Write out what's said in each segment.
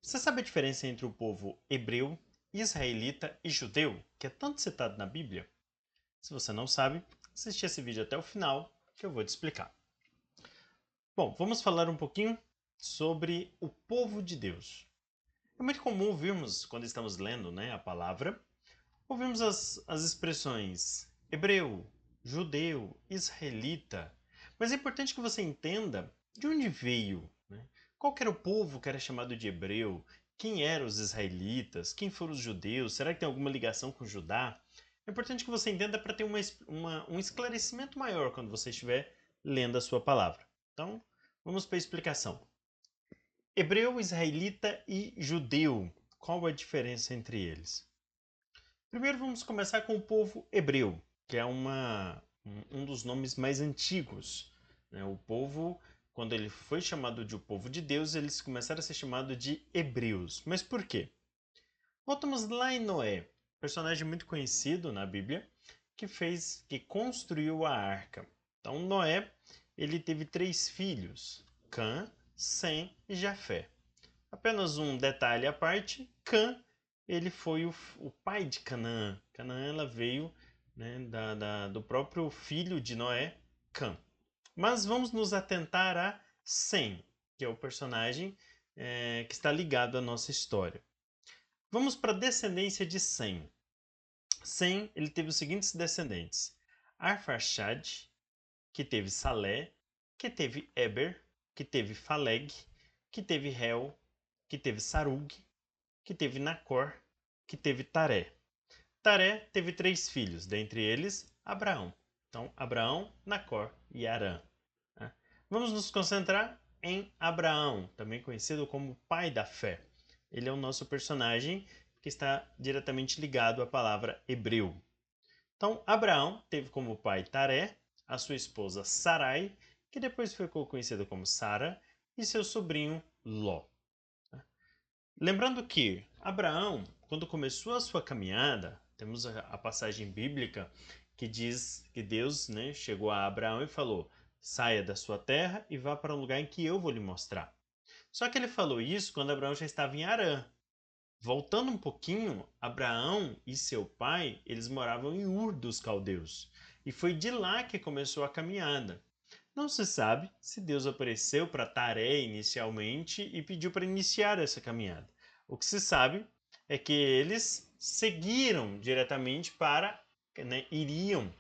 Você sabe a diferença entre o povo hebreu, israelita e judeu, que é tanto citado na Bíblia? Se você não sabe, assiste esse vídeo até o final, que eu vou te explicar. Bom, vamos falar um pouquinho sobre o povo de Deus. É muito comum ouvirmos, quando estamos lendo a palavra, ouvimos as expressões hebreu, judeu, israelita. Mas é importante que você entenda de onde veio, né? Qual que era o povo que era chamado de hebreu? Quem eram os israelitas? Quem foram os judeus? Será que tem alguma ligação com Judá? É importante que você entenda para ter um esclarecimento maior quando você estiver lendo a sua palavra. Então, vamos para a explicação. Hebreu, israelita e judeu. Qual a diferença entre eles? Primeiro vamos começar com o povo hebreu, que é um dos nomes mais antigos, né? O povo, quando ele foi chamado de o povo de Deus, eles começaram a ser chamados de hebreus. Mas por quê? Voltamos lá em Noé, personagem muito conhecido na Bíblia, que construiu a arca. Então Noé, ele teve 3 filhos, Cã, Sem e Jafé. Apenas um detalhe à parte, Cã, ele foi o pai de Canaã. Canaã ela veio, né, do próprio filho de Noé, Cã. Mas vamos nos atentar a Sem, que é o personagem que está ligado à nossa história. Vamos para a descendência de Sem. Sem, ele teve os seguintes descendentes. Arfaxad, que teve Salé, que teve Eber, que teve Faleg, que teve Hel, que teve Sarug, que teve Nacor, que teve Taré. Taré teve 3 filhos, dentre eles Abraão. Então, Abraão, Nacor e Arã. Né? Vamos nos concentrar em Abraão, também conhecido como pai da fé. Ele é o nosso personagem que está diretamente ligado à palavra hebreu. Então, Abraão teve como pai Taré, a sua esposa Sarai, que depois ficou conhecida como Sara, e seu sobrinho Ló. Lembrando que Abraão, quando começou a sua caminhada, temos a passagem bíblica que diz que Deus, né, chegou a Abraão e falou: saia da sua terra e vá para um lugar em que eu vou lhe mostrar. Só que ele falou isso quando Abraão já estava em Harã. Voltando um pouquinho, Abraão e seu pai, eles moravam em Ur dos Caldeus. E foi de lá que começou a caminhada. Não se sabe se Deus apareceu para Taré inicialmente e pediu para iniciar essa caminhada. O que se sabe é que eles seguiram diretamente iriam,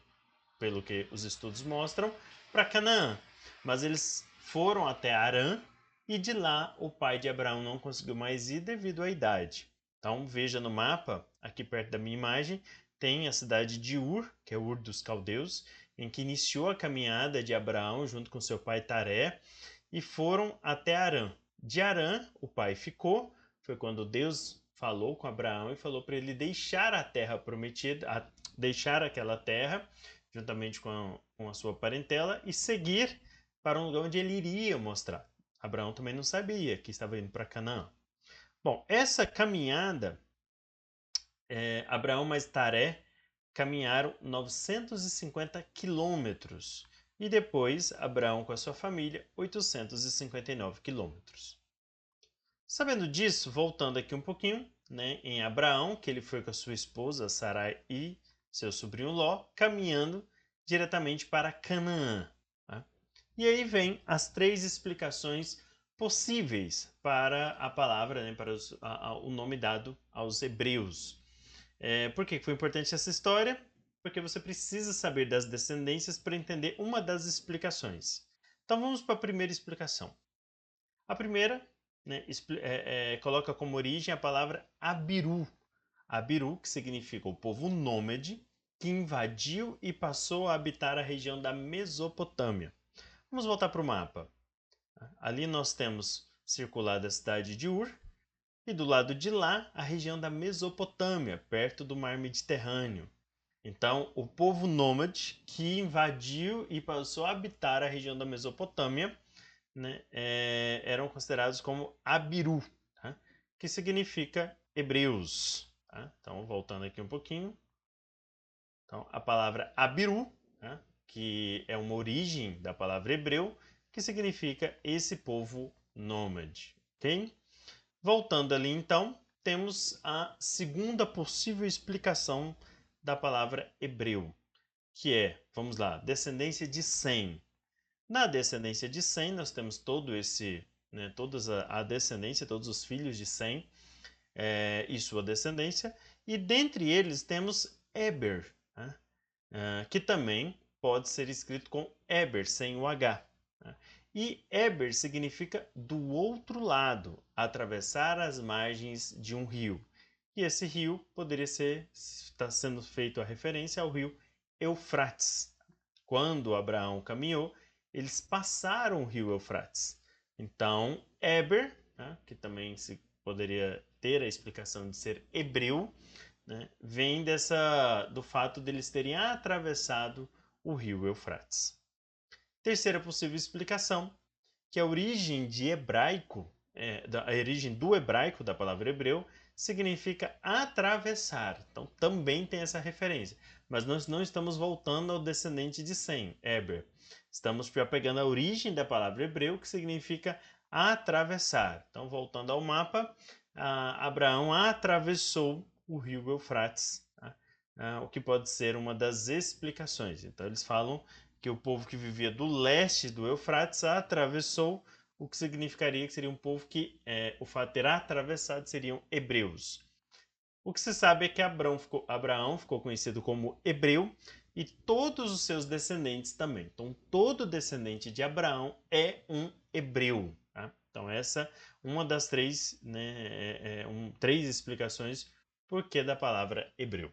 pelo que os estudos mostram, para Canaã. Mas eles foram até Arã e de lá o pai de Abraão não conseguiu mais ir devido à idade. Então veja no mapa, aqui perto da minha imagem, tem a cidade de Ur, que é Ur dos Caldeus, em que iniciou a caminhada de Abraão junto com seu pai Taré e foram até Arã. De Arã, o pai ficou, foi quando Deus falou com Abraão e falou para ele deixar a terra prometida, deixar aquela terra, juntamente com a sua parentela, e seguir para um lugar onde ele iria mostrar. Abraão também não sabia que estava indo para Canaã. Bom, essa caminhada, Abraão mais Taré caminharam 950 quilômetros e depois Abraão com a sua família 859 quilômetros. Sabendo disso, voltando aqui um pouquinho, né, em Abraão, que ele foi com a sua esposa Sarai e seu sobrinho Ló, caminhando diretamente para Canaã. Tá? E aí vem as 3 explicações possíveis para a palavra, né, para o nome dado aos hebreus. Por que foi importante essa história? Porque você precisa saber das descendências para entender uma das explicações. Então vamos para a primeira explicação. A primeira, né, coloca como origem a palavra Abiru. Abiru, que significa o povo nômade, que invadiu e passou a habitar a região da Mesopotâmia. Vamos voltar para o mapa. Ali nós temos circulado a cidade de Ur, e do lado de lá a região da Mesopotâmia, perto do mar Mediterrâneo. Então, o povo nômade que invadiu e passou a habitar a região da Mesopotâmia, né, eram considerados como Abiru, tá? Que significa hebreus. Tá? Então, voltando aqui um pouquinho. Então, a palavra Abiru, tá? Que é uma origem da palavra hebreu, que significa esse povo nômade. Ok? Voltando ali então, temos a segunda possível explicação da palavra hebreu, que é, vamos lá, descendência de Sem. Na descendência de Sem, nós temos todo esse, né, toda a descendência, todos os filhos de Sem e sua descendência, e dentre eles temos Eber, né, que também pode ser escrito com Eber, sem o H. Né? E Eber significa do outro lado, atravessar as margens de um rio. E esse rio poderia ser, está sendo feito a referência ao rio Eufrates. Quando Abraão caminhou, eles passaram o rio Eufrates. Então, Eber, né, que também se poderia ter a explicação de ser hebreu, né, vem do fato deles terem atravessado o rio Eufrates. Terceira possível explicação, que a origem de hebraico, a origem do hebraico da palavra hebreu, significa atravessar. Então também tem essa referência. Mas nós não estamos voltando ao descendente de Sem, Eber. Estamos pegando a origem da palavra hebreu, que significa atravessar. Então, voltando ao mapa, Abraão atravessou o rio Eufrates, tá? O que pode ser uma das explicações. Então, eles falam que o povo que vivia do leste do Eufrates atravessou, o que significaria que seria um povo que o fato de ter atravessado seriam hebreus. O que se sabe é que Abraão ficou conhecido como hebreu e todos os seus descendentes também. Então, todo descendente de Abraão é um hebreu. Tá? Então, essa é uma das três, né, três explicações por que da palavra hebreu.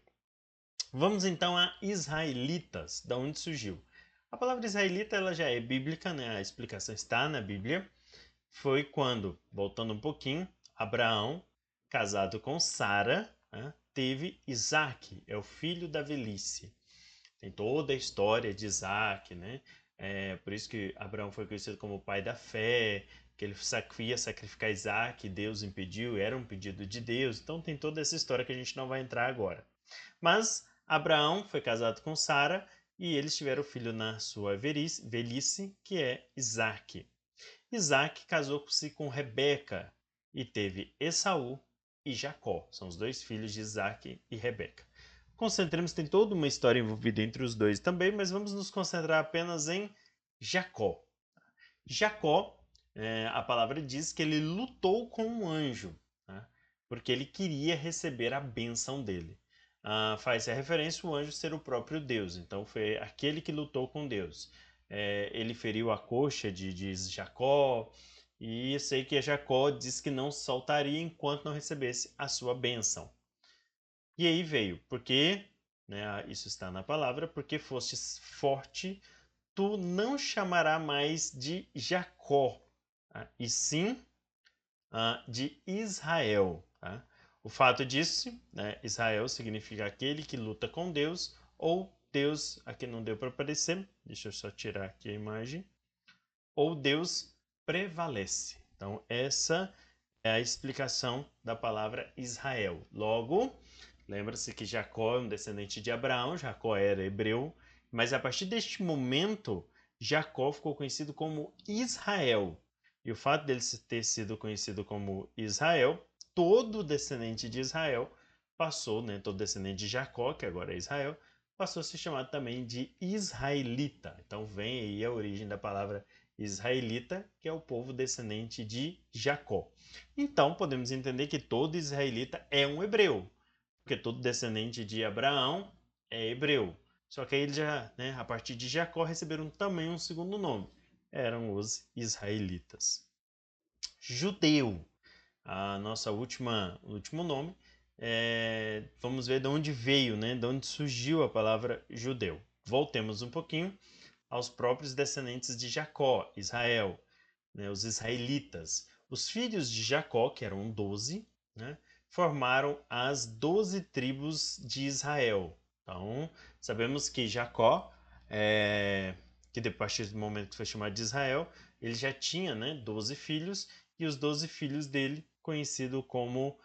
Vamos então a israelitas, da onde surgiu. A palavra israelita ela já é bíblica, né? A explicação está na Bíblia. Foi quando, voltando um pouquinho, Abraão, casado com Sara, né, teve Isaac, é o filho da velhice. Tem toda a história de Isaac, né? Por isso que Abraão foi conhecido como o pai da fé, que ele ia sacrificar Isaac, Deus impediu, era um pedido de Deus. Então tem toda essa história que a gente não vai entrar agora. Mas Abraão foi casado com Sara e eles tiveram filho na sua velhice, que é Isaac. Isaac casou-se com Rebeca e teve Esaú e Jacó. São os dois filhos de Isaac e Rebeca. Concentremos, tem toda uma história envolvida entre os dois também, mas vamos nos concentrar apenas em Jacó. Jacó, a palavra diz que ele lutou com um anjo, né, porque ele queria receber a bênção dele. Faz-se a referência o anjo ser o próprio Deus, então foi aquele que lutou com Deus. Ele feriu a coxa de Jacó, e eu sei que Jacó disse que não soltaria enquanto não recebesse a sua bênção. E aí veio, porque, né, isso está na palavra, porque fostes forte, tu não chamarás mais de Jacó, tá? E sim de Israel. Tá? O fato disso, né, Israel significa aquele que luta com Deus, ou Deus, aqui não deu para aparecer, deixa eu só tirar aqui a imagem, ou Deus prevalece. Então, essa é a explicação da palavra Israel. Logo, lembra-se que Jacó é um descendente de Abraão, Jacó era hebreu, mas a partir deste momento, Jacó ficou conhecido como Israel. E o fato dele ter sido conhecido como Israel, todo descendente de Israel passou, né, todo descendente de Jacó, que agora é Israel, passou a ser chamado também de israelita. Então vem aí a origem da palavra israelita, que é o povo descendente de Jacó. Então podemos entender que todo israelita é um hebreu, porque todo descendente de Abraão é hebreu. Só que aí eles já, né, a partir de Jacó, receberam também um segundo nome. Eram os israelitas. Judeu, a nossa último nome. Vamos ver de onde veio, né, de onde surgiu a palavra judeu. Voltemos um pouquinho aos próprios descendentes de Jacó, Israel, né, os israelitas. Os filhos de Jacó, que eram 12, né, formaram as 12 tribos de Israel. Então, sabemos que Jacó, que a partir do momento que foi chamado de Israel, ele já tinha, né, 12 filhos, e os 12 filhos dele, conhecido como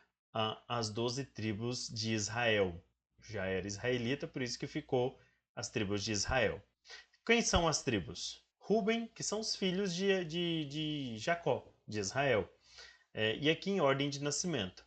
as 12 tribos de Israel. Já era israelita, por isso que ficou as tribos de Israel. Quem são as tribos? Ruben, que são os filhos de Jacó, de Israel. E aqui em ordem de nascimento: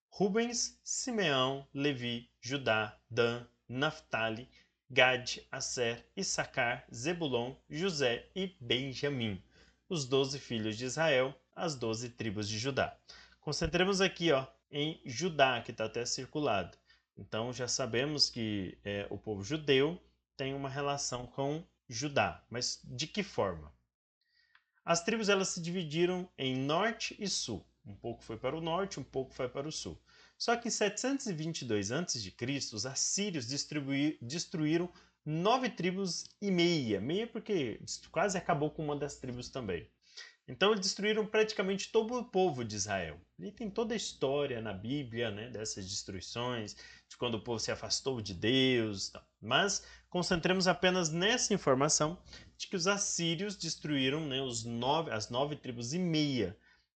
Rubens, Simeão, Levi, Judá, Dan, Naphtali, Gad, Asser, Issacar, Zebulon, José e Benjamim, os 12 filhos de Israel, as 12 tribos de Judá. Concentremos aqui em Judá, que está até circulado. Então já sabemos que o povo judeu tem uma relação com Judá, mas de que forma? As tribos elas se dividiram em norte e sul. Um pouco foi para o norte, um pouco foi para o sul. Só que em 722 a.C., os assírios destruíram 9 tribos e meia porque quase acabou com uma das tribos também. Então eles destruíram praticamente todo o povo de Israel. E tem toda a história na Bíblia, né, dessas destruições, de quando o povo se afastou de Deus. Mas concentremos apenas nessa informação de que os assírios destruíram, né, as 9 tribos e meia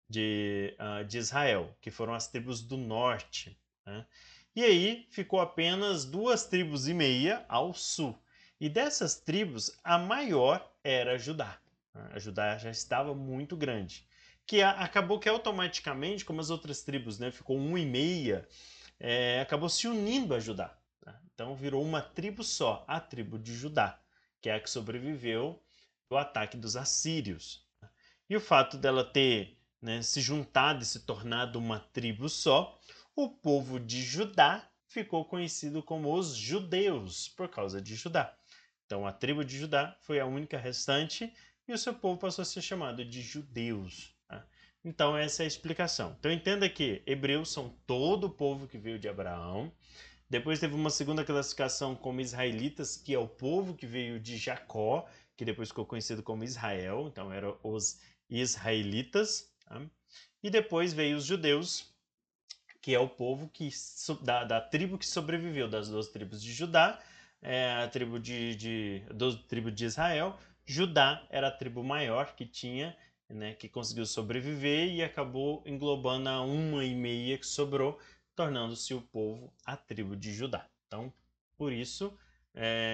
de Israel, que foram as tribos do norte. Né? E aí ficou apenas 2 tribos e meia ao sul. E dessas tribos, a maior era Judá. A Judá já estava muito grande. Que acabou que automaticamente, como as outras tribos, né, ficou 1,5, acabou se unindo a Judá. Tá? Então virou uma tribo só, a tribo de Judá, que é a que sobreviveu do ataque dos assírios. E o fato dela ter, né, se juntado e se tornado uma tribo só, o povo de Judá ficou conhecido como os judeus, por causa de Judá. Então a tribo de Judá foi a única restante e o seu povo passou a ser chamado de judeus. Tá? Então essa é a explicação. Então entenda que hebreus são todo o povo que veio de Abraão. Depois teve uma segunda classificação como israelitas, que é o povo que veio de Jacó, que depois ficou conhecido como Israel. Então eram os israelitas. Tá? E depois veio os judeus, que é o povo da tribo que sobreviveu das 12 tribos de Judá, a tribo tribo de Israel. Judá era a tribo maior que tinha, né, que conseguiu sobreviver e acabou englobando a 1,5 que sobrou, tornando-se o povo a tribo de Judá. Então, por isso,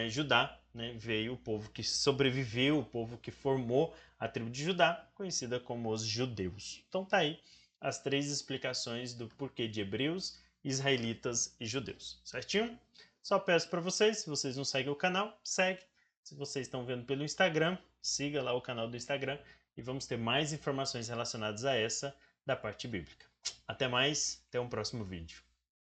Judá, né, veio o povo que sobreviveu, o povo que formou a tribo de Judá, conhecida como os judeus. Então tá aí as 3 explicações do porquê de hebreus, israelitas e judeus, certinho? Só peço para vocês, se vocês não seguem o canal, segue. Se vocês estão vendo pelo Instagram, siga lá o canal do Instagram e vamos ter mais informações relacionadas a essa da parte bíblica. Até mais, até um próximo vídeo.